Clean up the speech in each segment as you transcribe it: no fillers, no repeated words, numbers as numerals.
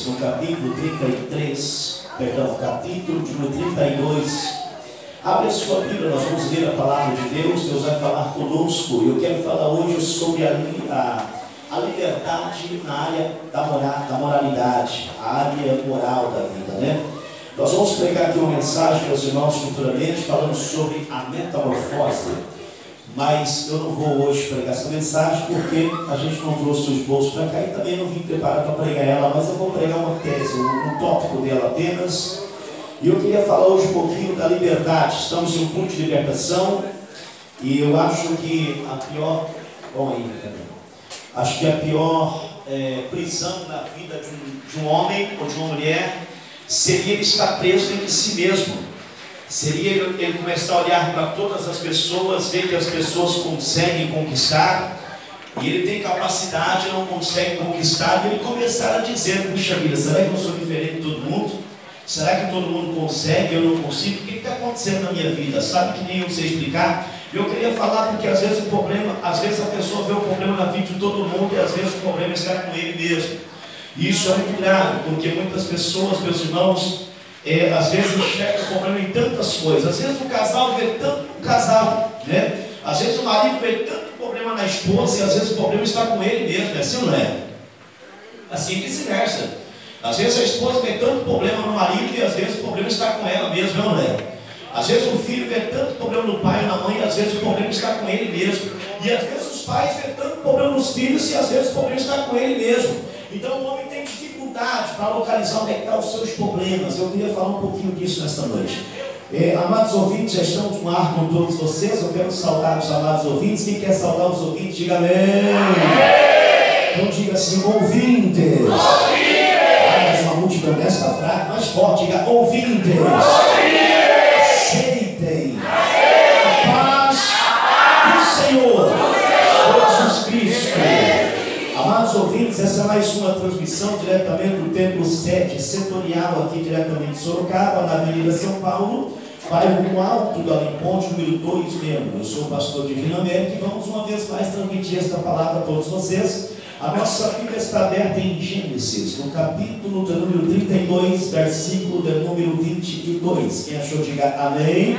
No capítulo 33, perdão, capítulo número 32. Abre a sua Bíblia, nós vamos ler a palavra de Deus. Deus vai falar conosco. Eu quero falar hoje sobre a liberdade na área da moralidade, a área moral da vida, né? Nós vamos pregar aqui uma mensagem, meus irmãos, futuramente, falando sobre a metamorfose. Mas eu não vou hoje pregar essa mensagem porque a gente não trouxe os bolsos para cá e também não vim preparado para pregar ela, mas eu vou pregar uma tese, um tópico dela apenas. E eu queria falar hoje um pouquinho da liberdade. Estamos em um culto de libertação e eu acho que a pior, acho que a pior prisão na vida de um homem ou de uma mulher seria ele estar preso em si mesmo. Seria ele começar a olhar para todas as pessoas, ver que as pessoas conseguem conquistar, e ele tem capacidade, não consegue conquistar, e ele começar a dizer: puxa vida, será que eu sou diferente de todo mundo? Será que todo mundo consegue, eu não consigo? O que está acontecendo na minha vida? Sabe que nem eu sei explicar? Eu queria falar porque às vezes a pessoa vê o problema na vida de todo mundo, e às vezes o problema está com ele mesmo. E isso é muito grave, porque muitas pessoas, meus irmãos, às vezes enxerga o problema em tantas coisas. Às vezes o casal vê tanto o casal, né? Às vezes o marido vê tanto problema na esposa, e às vezes o problema está com ele mesmo, assim ou não é? Assim vice-versa. Às vezes a esposa vê tanto problema no marido, e às vezes o problema está com ela mesmo, não é? Às vezes o filho vê tanto problema no pai e na mãe, e às vezes o problema está com ele mesmo. E às vezes os pais vê tanto problema nos filhos, e às vezes o problema está com ele mesmo. Então o homem tem dificuldade para localizar onde estão os seus problemas. Eu queria falar um pouquinho disso nesta noite. Amados ouvintes, já estamos no ar com todos vocês. Eu quero saudar os amados ouvintes. Quem quer saudar os ouvintes, diga amém. Então diga assim: ouvintes. Mas uma multidão desta frase mais forte, diga ouvintes. Aceitem a paz do Senhor Jesus Cristo. Amados ouvintes, essa é mais uma transmissão diretamente do Templo 7 Setorial, aqui diretamente de Sorocaba, na Avenida São Paulo, bairro Alto da Limponte, número 2 mesmo. Eu sou o pastor Divino Américo e vamos uma vez mais transmitir esta palavra a todos vocês. A nossa Bíblia está aberta em Gênesis, no capítulo de número 32, versículo de número 22. Quem achou, diga amém.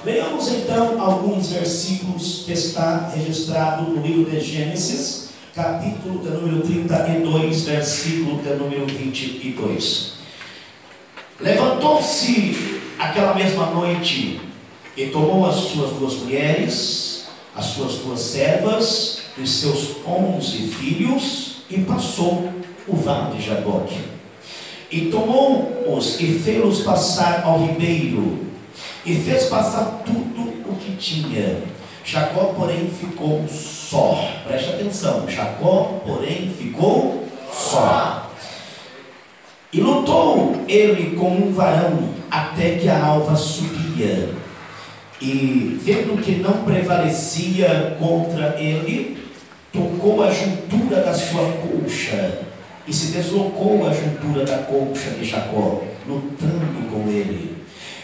Leamos então alguns versículos que está registrado no livro de Gênesis, capítulo de número 32, versículo de número 22. Levantou-se aquela mesma noite e tomou as suas 2 mulheres, as suas 2 servas, os seus 11 filhos, e passou o vale de Jaboque. E tomou-os e fez-los passar ao ribeiro, e fez passar tudo o que tinha. Jacó, porém, ficou só. Preste atenção. Jacó, porém, ficou só. E lutou ele com um varão até que a alva subia. E vendo que não prevalecia contra ele, tocou a juntura da sua colcha e se deslocou a juntura da colcha de Jacó, lutando com ele.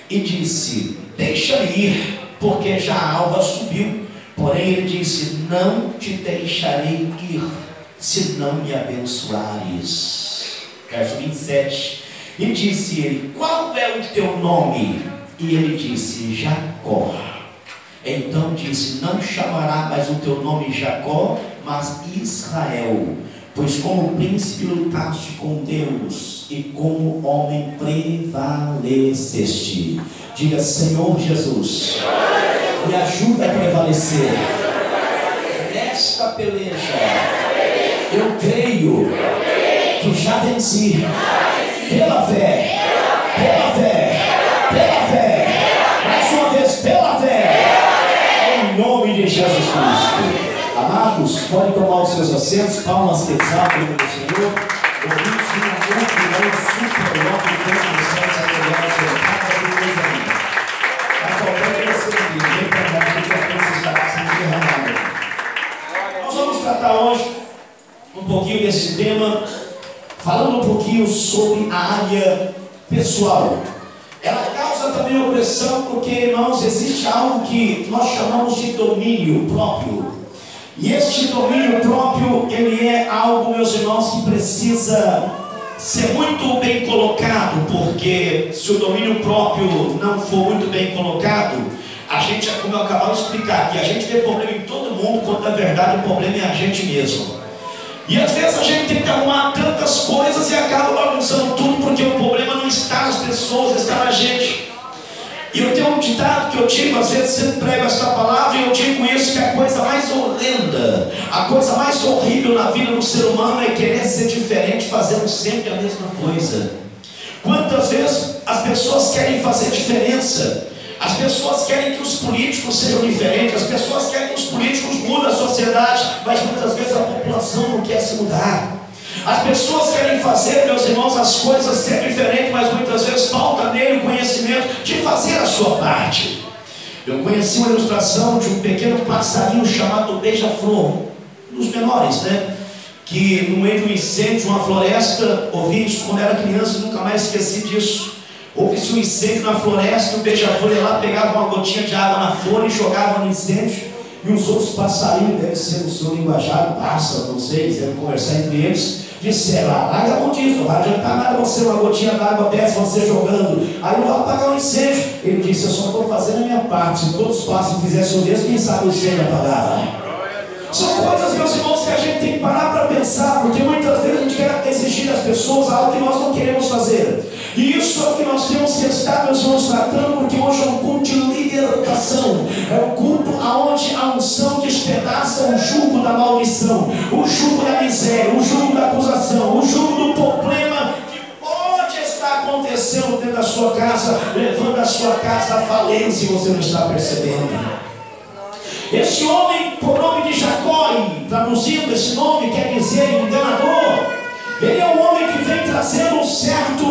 E disse: deixa ir, porque já a alva subiu. Porém ele disse: não te deixarei ir, se não me abençoares. Verso 27. E disse ele: qual é o teu nome? E ele disse: Jacó. Então disse: não chamará mais o teu nome Jacó, mas Israel, pois como príncipe lutaste com Deus e como homem prevaleceste. Diga: Senhor Jesus, me ajuda a prevalecer nesta peleja. Eu creio que já venci pela fé, pela fé, pela fé, mais uma vez pela fé, em nome de Jesus Cristo. Amados, podem tomar os seus assentos, palmas que exaltam o Senhor. Ouvimos que não é super logo de Deus nos céus, a glória do Senhor, cada vez ainda. A qualquer pessoa que vem para cá, que a precisar sendo derramada. Nós vamos tratar hoje um pouquinho desse tema, falando um pouquinho sobre a área pessoal. Ela causa também opressão porque, irmãos, existe algo que nós chamamos de domínio próprio. E este domínio próprio, ele é algo, meus irmãos, que precisa ser muito bem colocado, porque se o domínio próprio não for muito bem colocado, a gente, como eu acabei de explicar aqui, a gente vê problema em todo mundo, quando na verdade o problema é a gente mesmo. E às vezes a gente tem que arrumar tantas coisas e acaba bagunçando tudo, porque o problema não está nas pessoas, está na gente. E eu tenho um ditado que eu digo, às vezes sempre prego esta palavra, e eu digo isso, que a coisa mais horrenda, a coisa mais horrível na vida do ser humano é querer ser diferente, fazendo sempre a mesma coisa. Quantas vezes as pessoas querem fazer diferença? As pessoas querem que os políticos sejam diferentes, as pessoas querem que os políticos mudem a sociedade, mas muitas vezes a população não quer se mudar. As pessoas querem fazer, meus irmãos, as coisas ser diferentes, mas muitas vezes falta nele o conhecimento de fazer a sua parte. Eu conheci uma ilustração de um pequeno passarinho chamado beija-flor, um dos menores, né? Que no meio de um incêndio, uma floresta, ouvi isso quando era criança e nunca mais esqueci disso. Houve-se um incêndio na floresta, o beija-flor ia lá, pegava uma gotinha de água na flor e jogava no incêndio. E os outros passarinhos, deve ser o seu linguajar, pássaro, não sei, eles devem conversar entre eles, disseram: larga a mão disso, não vai adiantar nada você, uma gotinha d'água dessa, você jogando, aí não vai apagar o incêndio. Ele disse: eu só estou fazendo a minha parte, se todos os pássaros fizessem o mesmo, quem sabe o incêndio apagava. São coisas, meus irmãos, que a gente tem que parar para pensar, porque muitas vezes a gente quer exigir das pessoas algo que nós não queremos fazer. E isso é o que nós temos que estar, meus irmãos, tratando, porque hoje é um culto de libertação. É um culto onde a unção despedaça o jugo da maldição, o jugo da miséria, o jugo da acusação, o jugo do problema que pode estar acontecendo dentro da sua casa, levando a sua casa à falência, e você não está percebendo. Este homem, por nome de Jacó, e traduzindo esse nome quer dizer enganador, ele é um homem que vem trazendo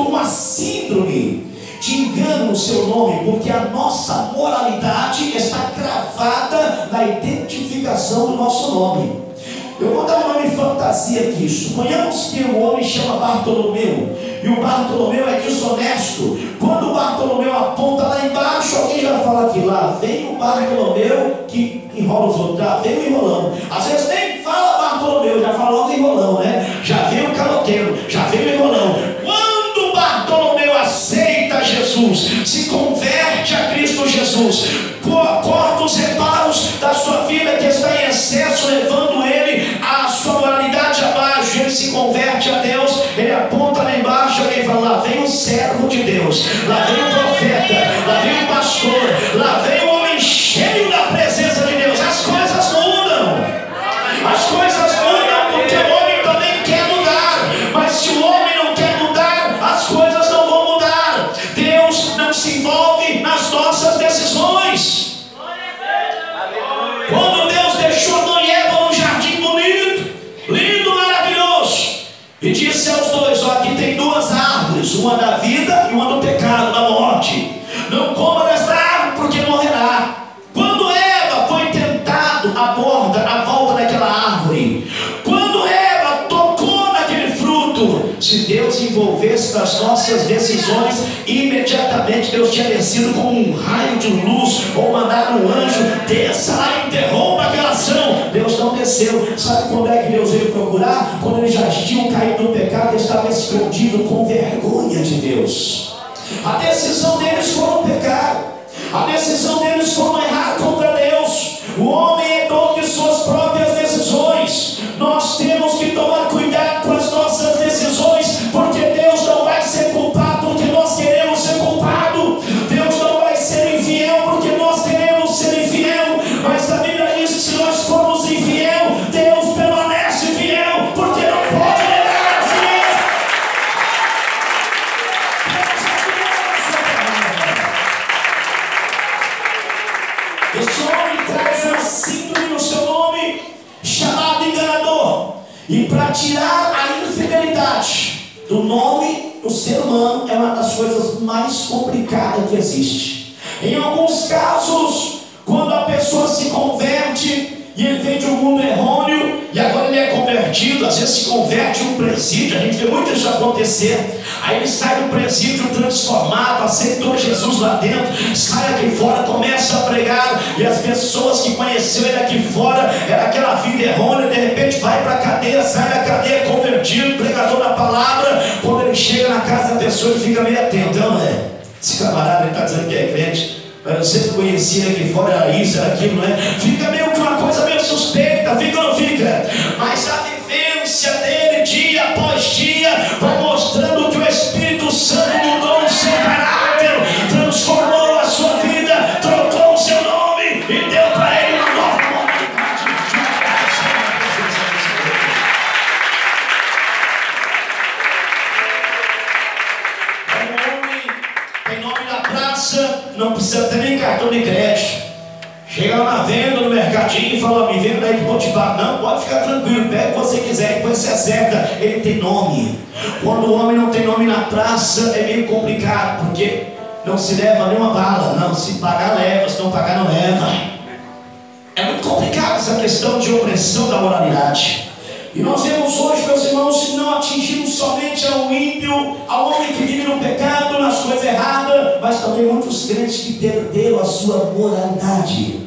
uma síndrome de engano no seu nome, porque a nossa moralidade está cravada na identificação do nosso nome. Eu vou dar um nome fantasia aqui. Suponhamos que o homem chama Bartolomeu, e o Bartolomeu é desonesto. Quando o Bartolomeu aponta lá embaixo, alguém já fala que lá vem o Bartolomeu que enrola os outros, já vem o enrolão. Às vezes nem fala Bartolomeu, já fala logo enrolão, né? Já vem o caloteiro, já vem o enrolão. Quando Bartolomeu aceita Jesus, se converte a Cristo Jesus, corta os reparos da sua vida que está em excesso, levando ele a sua moralidade abaixo, ele se converte a Deus, ele aponta lá embaixo, alguém fala: lá vem o servo de Deus, lá vem o profeta, lá vem o pastor, lá vem o homem cheio da presença de Deus. As coisas mudam, as coisas mudam, porque o homem também quer mudar, mas se o homem não quer mudar, as coisas não vão mudar. Deus não se envolve nas nossas decisões. Quando Deus deixou Adão e Eva no jardim bonito, lindo, maravilhoso, e disse aos dois: ó, aqui tem duas árvores, uma da vida e uma do pecado, da morte. Não coma desta árvore, porque morrerá. Quando Eva foi tentado a volta daquela árvore, quando Eva tocou naquele fruto, se Deus envolvesse nas nossas decisões, imediatamente Deus tinha descido como um raio de luz, ou mandado um anjo: desça lá e interrompa aquela ação. Deus não desceu. Sabe quando é que Deus veio procurar? Quando eles já tinham caído no pecado, estava escondido com vergonha de Deus. A decisão deles foi um pecado, a decisão deles foi errar contra Deus. O homem é dono de suas próprias decisões. Nós temos que tomar cuidado com as nossas decisões, porque Deus não vai ser culpado porque nós queremos ser culpado. Deus não vai ser infiel porque nós queremos ser infiel. Mas a Bíblia diz que se nós formos infiel, Deus permanece fiel, porque não pode negar a si mesmo. Esse homem traz uma síndrome no seu nome, chamado enganador. E para tirar a infidelidade do nome do ser humano é uma das coisas mais complicadas que existe. Em alguns casos, quando a pessoa se converte e ele vem de um mundo errôneo e agora ele é convertido, às vezes se converte em um presídio, a gente vê muito isso acontecer. Aí ele sai do presídio transformado, aceitou Jesus lá dentro, sai aqui fora, começa a pregar, e as pessoas que conheceram ele aqui fora, era aquela vida errônea, de repente vai para a cadeia, sai da cadeia convertido, pregador da palavra. Quando ele chega na casa da pessoa, ele fica meio atento. Então, esse camarada está dizendo que é crente, mas eu sempre conhecia aqui fora, era isso, era aquilo, não é? Fica meio que uma coisa meio suspeita, fica ou não fica? Mas a vivência dele, dia após dia, vai mostrando que o Espírito Santo mudou o seu caráter, transformou a sua vida, trocou o seu nome e deu para ele uma nova moralidade. O homem tem nome na praça, não precisa ter nem cartão de crédito. Chega lá na venda, no mercadinho, e fala: me venda aí que vou te pagar. Não, pode ficar tranquilo, pega o que você quiser, depois você acerta. Ele tem nome. Quando o homem não tem nome na praça, é meio complicado, porque não se leva nenhuma bala. Não, se pagar leva, se não pagar não leva. É muito complicado essa questão de opressão da moralidade. E nós vemos hoje, meus irmãos, que não atingimos somente ao ímpio, ao homem que vive no pecado, nas coisas erradas, mas também muitos crentes que perderam a sua moralidade.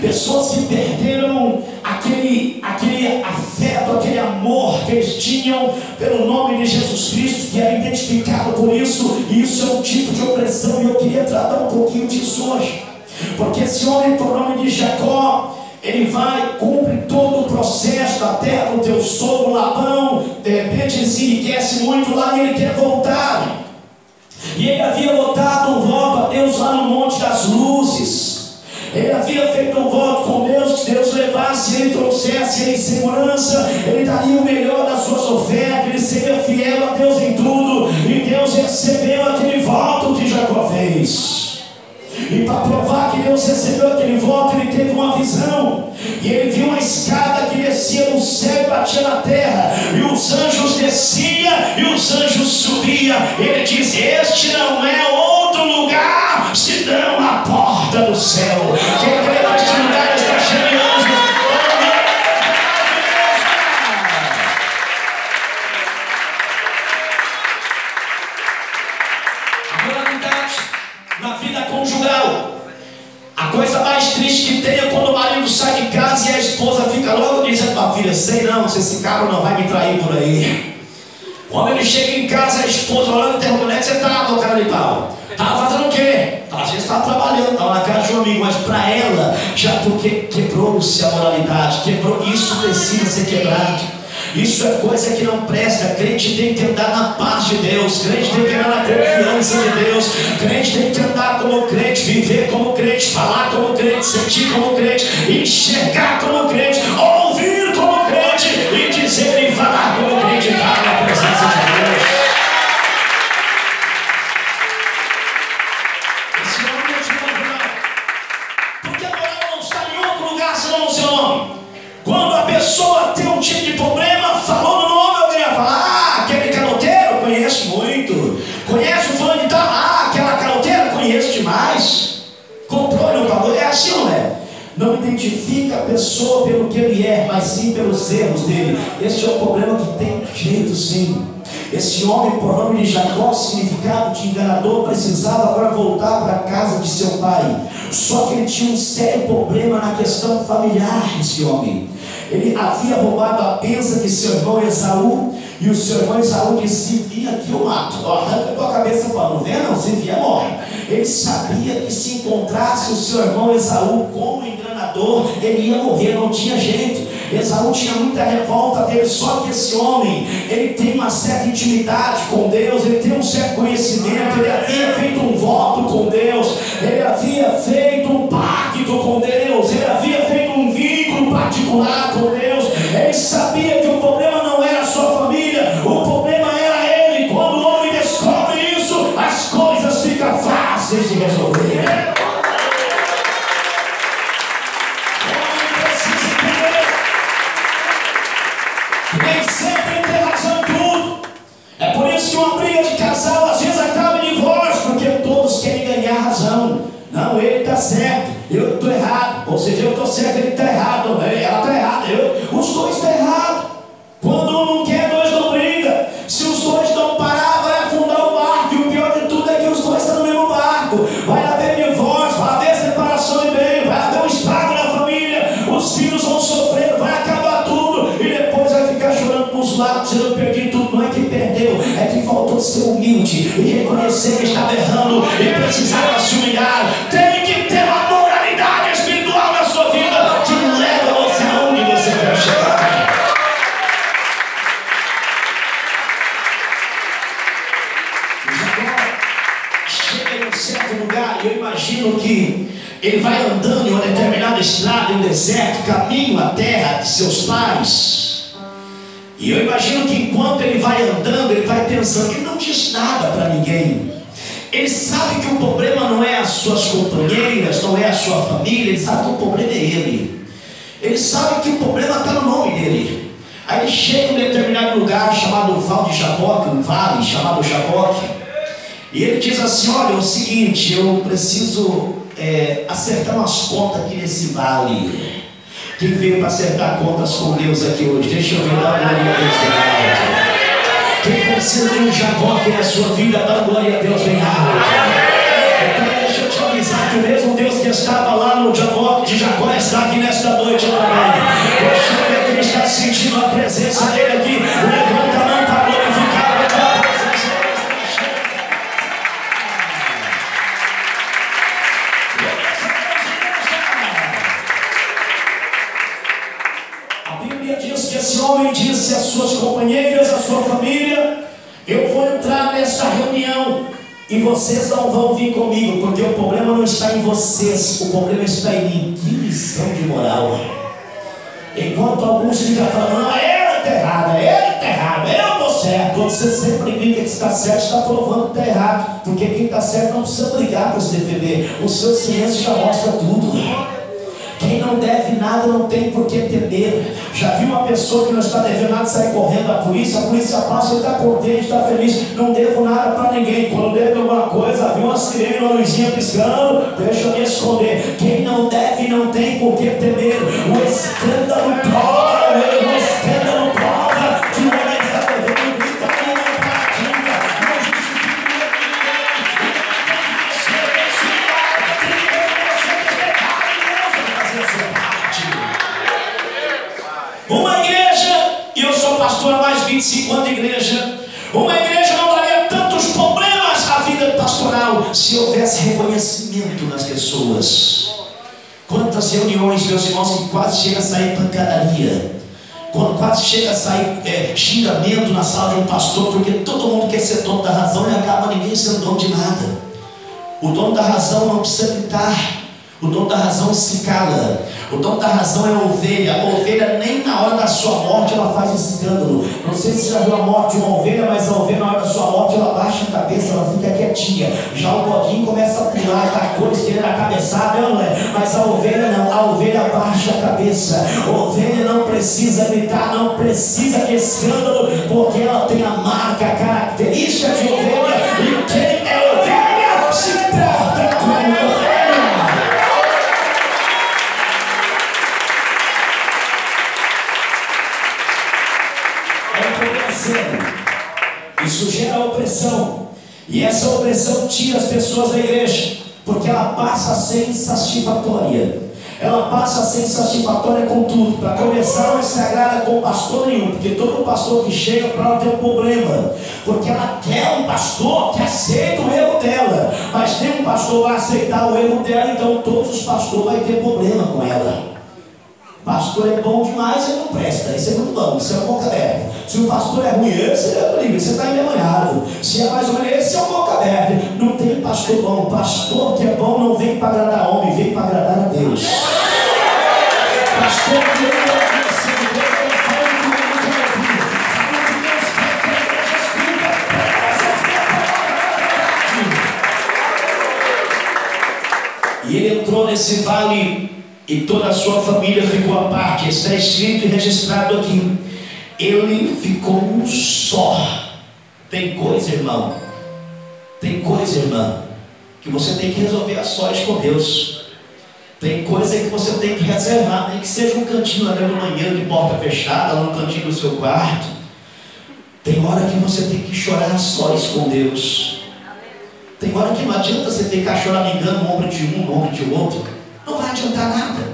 Pessoas que perderam aquele afeto, aquele amor que eles tinham pelo nome de Jesus Cristo, que era identificado por isso. E isso é um tipo de opressão, e eu queria tratar um pouquinho disso hoje. Porque esse homem, por nome de Jacó, ele vai, cumpre todo o processo da terra do teu sogro Labão. De repente ele se enriquece muito lá e ele quer voltar. E ele havia votado um voto a Deus lá no Monte das Luzes. Ele havia feito um voto com Deus, que Deus levasse ele, trouxesse ele em segurança, ele daria o melhor das suas ofertas, ele seria fiel a Deus em tudo. E Deus recebeu aquele voto que Jacó fez. E para provar que Deus recebeu aquele voto, ele teve uma visão. E ele viu uma escada que descia do céu e batia na terra. E os anjos desciam e os anjos subiam. Ele diz: este não é outro lugar senão a porta do céu. Quem crê neste lugar está cheio de anjos. Na vida conjugal, a coisa mais triste que tem é quando o marido sai de casa e a esposa fica logo dizendo para a filha: sei não, se esse cara não vai me trair por aí. Quando ele chega em casa, a esposa olhando, pergunta: onde é que você estava, cara de pau? Estava fazendo o quê? Às vezes estava trabalhando, estava na casa de um amigo. Mas para ela, já porque quebrou-se a moralidade, quebrou, isso precisa ser quebrado. Isso é coisa que não presta. Crente tem que andar na paz de Deus, crente tem que andar na confiança de Deus, crente tem que andar como crente, viver como crente, falar como crente, sentir como crente, enxergar como crente, ouvir como crente e dizer e falar como crente. Está na presença de Deus. Esse homem não te moral, porque a moral não está em outro lugar senão no seu nome. Quando a pessoa tem um tipo de problema, falou no nome, alguém vai falar: ah, aquele caloteiro, conheço muito. Conhece o fulano de tal? Ah, aquela caloteira, conheço demais. Comprou e não pagou. É assim, não é? Não identifica a pessoa pelo que ele é, mas sim pelos erros dele. Esse é o problema que tem jeito, sim. Esse homem, por nome de Jacó, significado de enganador, precisava agora voltar para a casa de seu pai. Só que ele tinha um sério problema na questão familiar. Esse homem, ele havia roubado a benção de seu irmão Esaú, e o seu irmão Esaú disse: se vir aqui eu mato. Arranca a tua cabeça, não vem não, se vier morre. Ele sabia que se encontrasse o seu irmão Esaú como enganador, dor, ele ia morrer, não tinha jeito. Esaú tinha muita revolta dele, só que esse homem, ele tem uma certa intimidade com Deus, ele tem um certo conhecimento, ele havia feito um voto com Deus, ele havia feito um pacto com Deus, ele havia feito um vínculo particular com Deus, ele sabia que o problema não era a sua família, o problema era ele. Quando o homem descobre isso, as coisas ficam fáceis de resolver. Nem sempre tem razão em tudo. É por isso que uma briga de casal às vezes acaba em divórcio, porque todos querem ganhar razão. Não, ele está certo, eu estou errado. Ou seja, eu estou certo, ele está errado, ela está errada, os dois estão errados. Quando um não quer, dois não brigam. Se os dois não parar, vai afundar o barco. E o pior de tudo é que os dois estão no mesmo barco. Vai haver divórcio, vai haver separação de bem, vai haver um estrago na família. Os filhos vão sofrer, vai acabar tudo. E depois vai ficar chorando para os lados. Eu perdi tudo, não é que perdeu, é que faltou ser humilde e reconhecer que estava errando e precisava se humilhar. Tem que ter uma moralidade espiritual na sua vida que leva você aonde você quer chegar. Chega em um certo lugar e eu imagino que ele vai andando em uma determinada estrada, em um deserto, caminho à terra de seus pais. E eu imagino que enquanto ele vai andando, ele vai pensando, ele não diz nada para ninguém. Ele sabe que o problema não é as suas companheiras, não é a sua família, ele sabe que o problema é ele. Ele sabe que o problema está no nome dele. Aí ele chega em um determinado lugar chamado Val de Jaboque, um vale chamado Jaboque. E ele diz assim, olha, é o seguinte, eu preciso acertar umas contas aqui nesse vale. Quem veio para acertar contas com Deus aqui hoje? Deixa eu ver, dá glória a Deus bem alto. Quem precisa de um Jaboque na sua vida, dá glória a Deus bem alto. Então deixa eu te avisar que o mesmo Deus que estava lá no Jaboque de Jacó está aqui nesta noite também. Deixa eu ver que ele está sentindo a presença dele aqui. Levanta a mão para glorificar a tua presença. A Bíblia diz que esse homem disse às suas companheiras, à sua família, eu vou entrar nessa reunião e vocês não vão vir comigo, porque o problema não está em vocês, o problema está em mim. Que lição de moral. Enquanto alguns ficam falando, não, ela está errada, eu estou certo. Quando você sempre grita que está certo, está provando que está errado, porque quem está certo não precisa brigar para se defender, o seu silêncio já mostra tudo. Quem não deve nada não tem por que temer. Já viu uma pessoa que não está devendo nada sair correndo da polícia? A polícia passa, ele está contente, está feliz. Não devo nada para ninguém. Quando deve alguma coisa, viu uma sirene, uma luzinha piscando, deixa eu me esconder. Quem não deve não tem por que temer. O escândalo prova, o escândalo prova que o homem está devendo, grita e não pratica. Não justifica uma igreja, e eu sou pastor há mais de 25 anos de igreja, uma igreja não daria tantos problemas à vida pastoral se houvesse reconhecimento nas pessoas. Quantas reuniões, meus irmãos, que quase chega a sair pancadaria, quando quase chega a sair xingamento na sala de um pastor, porque todo mundo quer ser dono da razão e acaba ninguém sendo dono de nada. O dono da razão não precisa gritar, o dono da razão se cala. O dono da razão é a ovelha. A ovelha nem na hora da sua morte ela faz escândalo. Não sei se você já viu a morte de uma ovelha, mas a ovelha na hora da sua morte ela baixa a cabeça, ela fica quietinha. Já o bodinho começa a pular, tá cores querendo a cabeçada, não é? Mas a ovelha não, a ovelha baixa a cabeça. A ovelha não precisa gritar, não precisa de escândalo, porque ela tem a marca, a característica de ovelha. E quem é ovelha se porta como ovelha. Isso gera opressão, e essa opressão tira as pessoas da igreja, porque ela passa a ser insatisfatória, ela passa a ser insatisfatória com tudo. Para começar, ela não se agrada com pastor nenhum, porque todo pastor que chega para ela tem um problema, porque ela quer um pastor que aceita o erro dela, mas nenhum pastor vai aceitar o erro dela, então todos os pastores vão ter problema com ela. Pastor é bom demais, ele não presta, isso é muito bom, isso é uma boca aberta. Se o pastor é ruim, esse é livre, você está endemoniado. Se é mais ou menos, esse é uma boca aberta. Não tem pastor bom. Pastor que é bom não vem para agradar homem, vem para agradar a Deus. Pastor que é e ele entrou nesse vale e toda a sua família ficou à parte. Está escrito e registrado aqui: ele ficou só. Tem coisa, irmão, que você tem que resolver a sós com Deus. Tem coisa que você tem que reservar, nem que seja um cantinho lá dentro da manhã, de porta fechada, lá no cantinho do seu quarto. Tem hora que você tem que chorar a sós com Deus. Tem hora que não adianta você ficar choramingando no ombro de um, no ombro de outro. Não vai adiantar nada.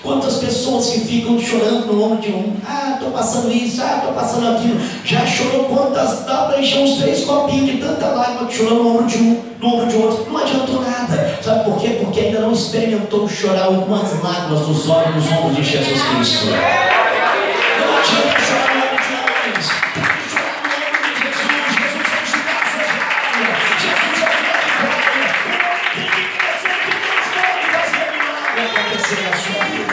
Quantas pessoas que ficam chorando no ombro de um? Ah, estou passando isso, estou passando aquilo. Já chorou quantas? Dá para encher uns 3 copinhos de tanta lágrima que chorou no ombro de um, no ombro de outro. Não adiantou nada. Sabe por quê? Porque ainda não experimentou chorar algumas lágrimas dos olhos nos ombros de Jesus Cristo. Não adianta chorar no ombro de homens. Tem que chorar no ombro de Jesus. Jesus vai ajudar a sua lágrima. Jesus vai ajudar a sua lágrima. Tem que crescer que Deus pode fazer milagre acontecer na sua vida.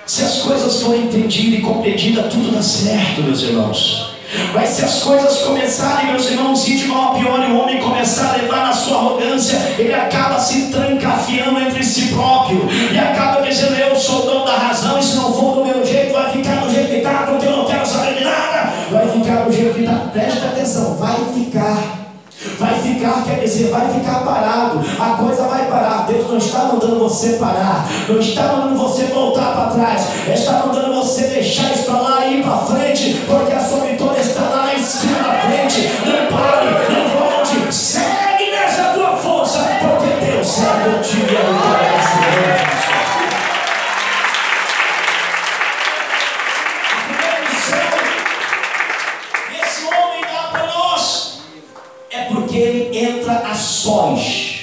Se as coisas forem entendidas e compreendidas, tudo dá certo, meus irmãos. Mas se as coisas começarem, meus irmãos, ir de mal a pior, e o homem começar a levar na sua arrogância, ele acaba se trancafiando entre si próprio e acaba dizendo: eu sou o dono da razão, e se não for do meu jeito, vai ficar do jeito que está, porque eu não quero saber de nada. Vai ficar do jeito que está. Presta atenção, vai ficar, quer dizer, vai ficar parado. A coisa vai parar. Deus não está mandando você parar, não está mandando você voltar para trás, está mandando você deixar isso para lá e ir para frente, porque a sua vitória está lá em cima da frente. Não pare, não volte, segue nessa tua força, porque Deus será contigo e a vitória é esse. Esse homem dá para nós é porque ele entra a sós.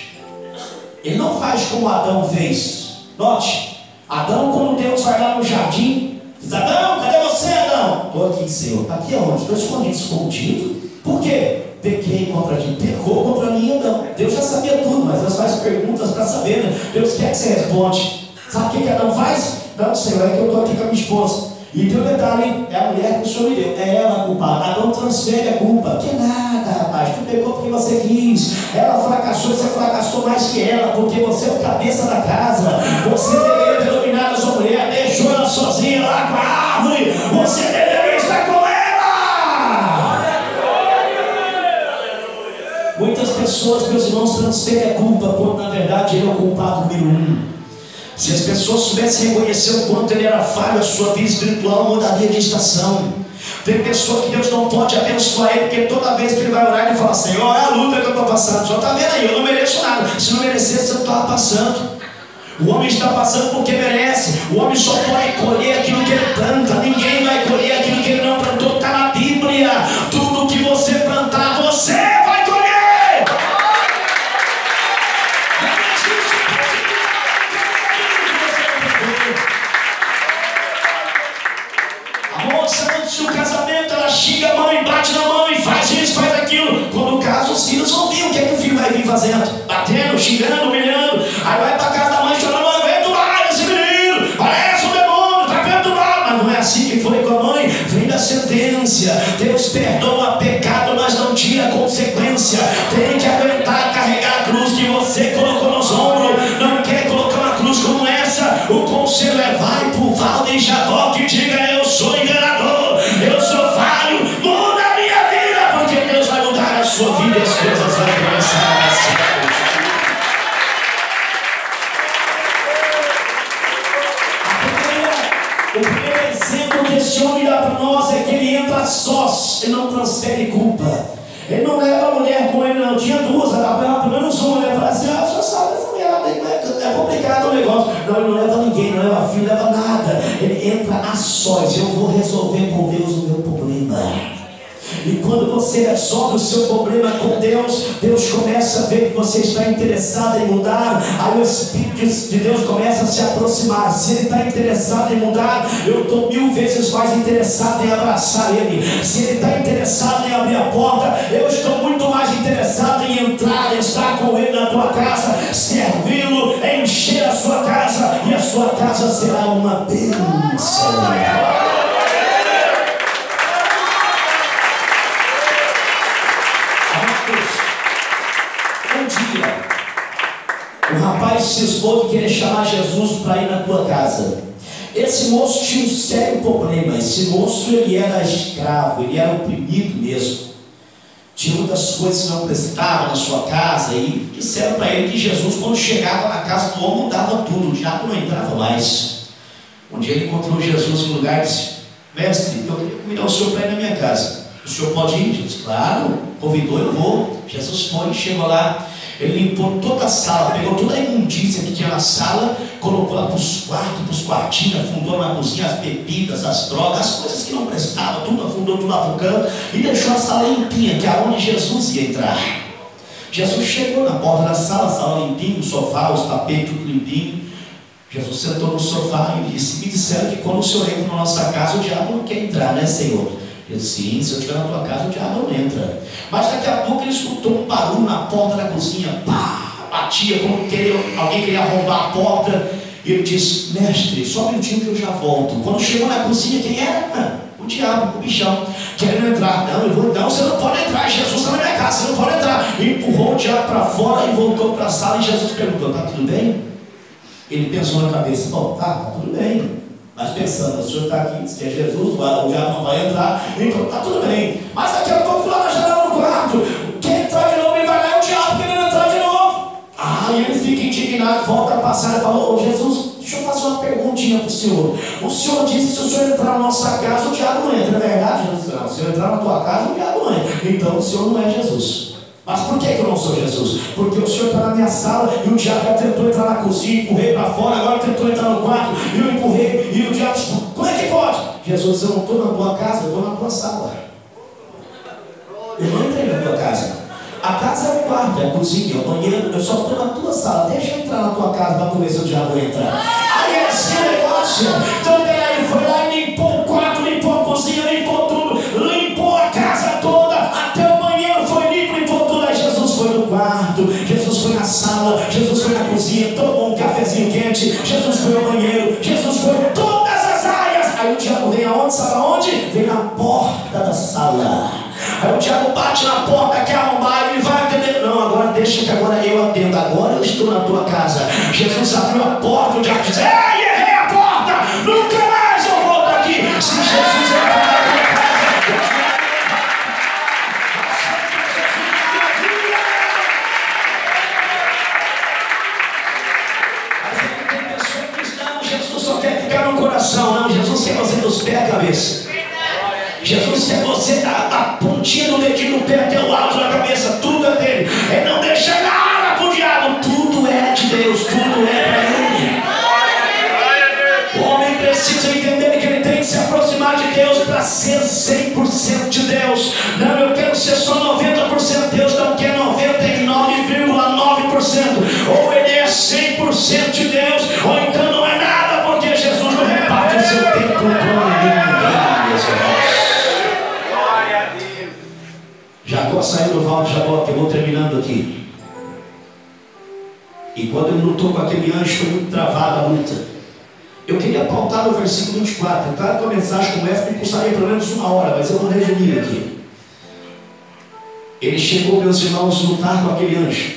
Ele não faz como Adão fez. Note, Adão, quando Deus vai lá no jardim, diz: Adão, cadê você, Adão? Estou aqui, Senhor. Aqui aonde? Estou escondido. Por quê? Pequei contra ti. Pecou contra mim, Adão. Deus já sabia tudo, mas Deus faz perguntas para saber, né? Deus quer que você responde. Sabe o que Adão faz? Não, Senhor, é que eu estou aqui com a minha esposa. E tem um detalhe, hein? É a mulher que o Senhor me deu, é ela a culpada. Adão transfere a culpa. Que nada, rapaz, tu pegou porque você quis. Ela fracassou, você fracassou mais que ela, porque você é o cabeça da casa. Você deveria ter dominado a sua mulher, deixou ela sozinha lá com a árvore. Você deveria estar com ela. Muitas pessoas, meus irmãos, transferem a culpa, quando na verdade ele é o culpado número 1. Se as pessoas soubessem reconhecer o quanto ele era falho, a sua vida espiritual mudaria de estação. Tem pessoa que Deus não pode abençoar ele, porque toda vez que ele vai orar, ele fala: Senhor, é a luta que eu estou passando. O Senhor está vendo aí, eu não mereço nada. Se não merecesse, eu não estava passando. O homem está passando porque merece. O homem só pode colher aquilo que ele planta. Ninguém vai colher aquilo que ele não plantou. Está na Bíblia. Tudo que você plantar, você vai colher. Antes do casamento, ela xinga a mãe, bate na mão e faz isso, faz aquilo. Quando casa, os filhos vão vir. O que é que o filho vai vir fazendo? Batendo, xingando, humilhando. Aí vai para casa da mãe chorando: não aguento mais esse menino, parece um demônio, tá vendo mal. Mas não é assim que foi com a mãe. Vem da sentença. Deus perdoa pecado, mas não tira consequência. Tem que aguentar carregar a cruz que você colocou nos ombros. Não quer colocar uma cruz como essa? O conselho é: vai pro Val de Jabó que diga: eu sou enganador, eu sou falho, muda a minha vida, porque Deus vai mudar a sua vida e as coisas vão começar a dar certo. O primeiro exemplo que esse homem dá para nós é que ele entra sós, ele não transfere culpa. Ele não leva a mulher com ele, não. Tinha duas, ela pelo menos uma, ele fala assim: ah, o senhor sabe, essa mulher lá tem é complicado o negócio. Não, ele não leva ninguém, não leva filho, não leva nada. Ele entra a sós. Eu vou resolver com Deus o meu problema. E quando você resolve o seu problema com Deus, Deus começa a ver que você está interessado em mudar. Aí o Espírito de Deus começa a se aproximar. Se Ele está interessado em mudar, eu estou 1000 vezes mais interessado em abraçar Ele. Se Ele está interessado em abrir a porta, eu estou muito mais interessado em entrar, estar com Ele na tua casa, servi-lo, encher a sua casa, e a sua casa será uma bênção. O rapaz cismou de querer chamar Jesus para ir na tua casa. Esse moço tinha um sério problema. Esse moço, ele era escravo, ele era oprimido mesmo. Tinha muitas coisas que não prestavam na sua casa. E disseram para ele que Jesus, quando chegava na casa do homem, mudava tudo. O diabo não entrava mais. Um dia ele encontrou Jesus em lugar e disse: mestre, eu queria convidar o senhor para ir na minha casa. O senhor pode ir? Jesus: claro, convidou, eu vou. Jesus foi, chegou lá. Ele limpou toda a sala, pegou toda a imundícia que tinha na sala, colocou lá para os quartos, para os quartinhos, afundou na cozinha as bebidas, as drogas, as coisas que não prestavam, tudo afundou tudo lá para o canto e deixou a sala limpinha, que é onde Jesus ia entrar. Jesus chegou na porta da sala, a sala limpinha, o sofá, os tapetes, tudo limpinho. Jesus sentou no sofá e disse: me disseram que quando o senhor entra na nossa casa, o diabo não quer entrar, né, Senhor? Eu disse: sim, se eu estiver na tua casa, o diabo não entra. Mas daqui a pouco ele escutou um barulho na porta da cozinha. Pá, batia como alguém queria arrombar a porta. E ele disse: mestre, só um minutinho que eu já volto. Quando chegou na cozinha, quem era? O diabo, o bichão, querendo entrar. Não, eu vou, não, você não pode entrar, Jesus está na minha casa, você não pode entrar. E empurrou o diabo para fora e voltou para a sala. E Jesus perguntou: tá tudo bem? Ele pensou na cabeça: bom, tá tudo bem. Mas pensando, o senhor está aqui, se é Jesus, o diabo não vai entrar, então está tudo bem. Mas daqui a pouco lá na janela do quarto, quem entrar de novo, ele vai lá, é o diabo querendo entrar de novo. Ele fica indignado, volta a passar e fala: ô Jesus, deixa eu fazer uma perguntinha para o senhor. O senhor disse que se o senhor entrar na nossa casa, o diabo não entra, é verdade? Jesus: não, se eu entrar na tua casa, o diabo não entra. Então o senhor não é Jesus. Mas por que eu não sou Jesus? Porque o senhor está na minha sala e o diabo já tentou entrar na cozinha, empurrei para fora, agora tentou entrar no quarto e eu empurrei e o diabo disse: como é que pode? Jesus: eu não estou na tua casa, eu estou na tua sala. Eu não entrei na tua casa. A casa é o quarto, é a cozinha, é o banheiro, eu só estou na tua sala. Deixa eu entrar na tua casa para ver se o diabo vai entrar. Aí é esse negócio. Então peraí, foi lá e limpou o quarto, limpou a cozinha, limpou tudo, limpou a casa toda, até o banheiro foi limpo, limpou tudo. Aí Jesus foi no quarto, Jesus foi na sala, Jesus foi na cozinha, tomou um cafezinho quente, Jesus foi ao banheiro, Jesus foi em todas as áreas. Aí o diabo vem aonde? Sabe aonde? Vem na porta da sala. Aí o diabo bate na porta, quer arrombar, ele vai atender. Não, agora deixa que agora eu atendo. Agora eu estou na tua casa. Jesus abriu a porta, o diabo diz: ei, errei a porta, nunca mais eu volto aqui. Se Jesus entrar na tua casa, Jesus só quer ficar no coração. Não, Jesus quer você dos pés à cabeça. Jesus quer você da pontinha do dedinho do pé até o alto da cabeça. Tudo é dele. Ele não deixa nada pro diabo. Tudo é de Deus, tudo é para ele. O homem precisa entender que ele tem que se aproximar de Deus para ser 100% de Deus. Não, eu quero ser só 90%. Deus não quer 99,9%. Ou ele é 100% de Deus, ou então não é nada, porque Jesus não reparte o seu tempo com ninguém, meus irmãos. Jacó saiu do val de Jaboque. Eu vou terminando aqui. E quando ele lutou com aquele anjo, foi muito travada a luta. Eu queria pautar no versículo 24. Claro que uma mensagem como essa me custaria pelo menos 1 hora, mas eu vou resumir aqui. Ele chegou, meus irmãos, a lutar com aquele anjo,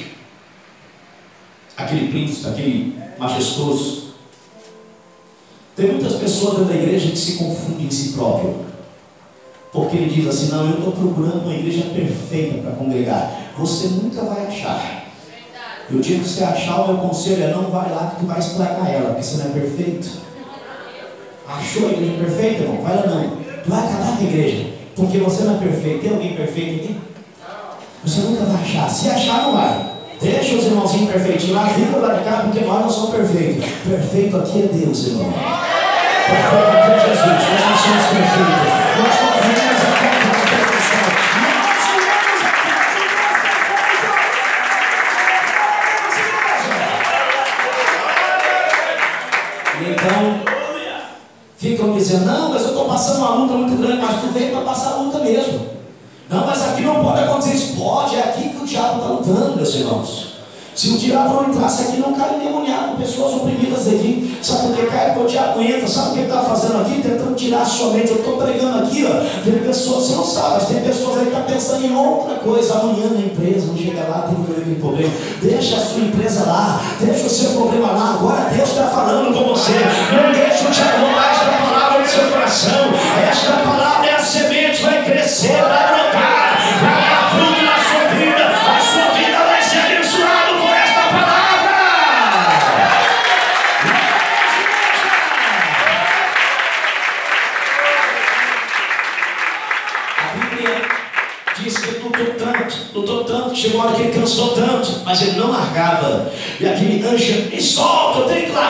aquele príncipe, aquele majestoso. Tem muitas pessoas dentro da igreja que se confundem em si próprio. Porque ele diz assim: não, eu estou procurando uma igreja perfeita para congregar. Você nunca vai achar. E o dia que você achar, o meu conselho é: não vai lá que tu vai estragar ela, porque você não é perfeito. Achou a igreja perfeita? Não, vai lá não. Tu vai acabar com a igreja, porque você não é perfeito. Tem alguém perfeito aqui? Você nunca vai achar. Se achar, não vai. Deixa os irmãozinhos perfeitinhos lá, fica lá de cá, porque nós não somos perfeitos. Perfeito aqui é Deus, irmão. Perfeito aqui é Jesus. Nós não somos perfeitos. Nós não viemos aqui para a perfeição. Nós viemos aqui para perfeição. Então, ficam dizendo, não, mas eu estou passando uma luta muito grande, mas tu veio para passar a luta mesmo. Não, mas aqui não pode acontecer isso. Pode, é aqui que o diabo está lutando, meus irmãos. Se o diabo não entrasse aqui, não cai endemoniado, pessoas oprimidas daqui. Sabe por que cai? Porque o diabo entra. Sabe o que ele está fazendo aqui? Tentando tirar a sua mente. Eu estou pregando aqui, ó. Tem pessoas, você não sabe, mas tem pessoas aí que estão pensando em outra coisa. Amanhã na empresa, não chega lá, tem problema. Deixa a sua empresa lá, deixa o seu problema lá. Agora Deus está falando com você. Não deixa o diabo roubar esta palavra do seu coração. Esta palavra é a semente, vai crescer, vai brotar, vai dar fruto na sua vida. A sua vida vai ser abençoada por esta palavra. A Bíblia diz que ele lutou tanto, chegou a hora que ele cansou tanto, mas ele não largava. E aquele anjo, me solta, eu tenho que largar.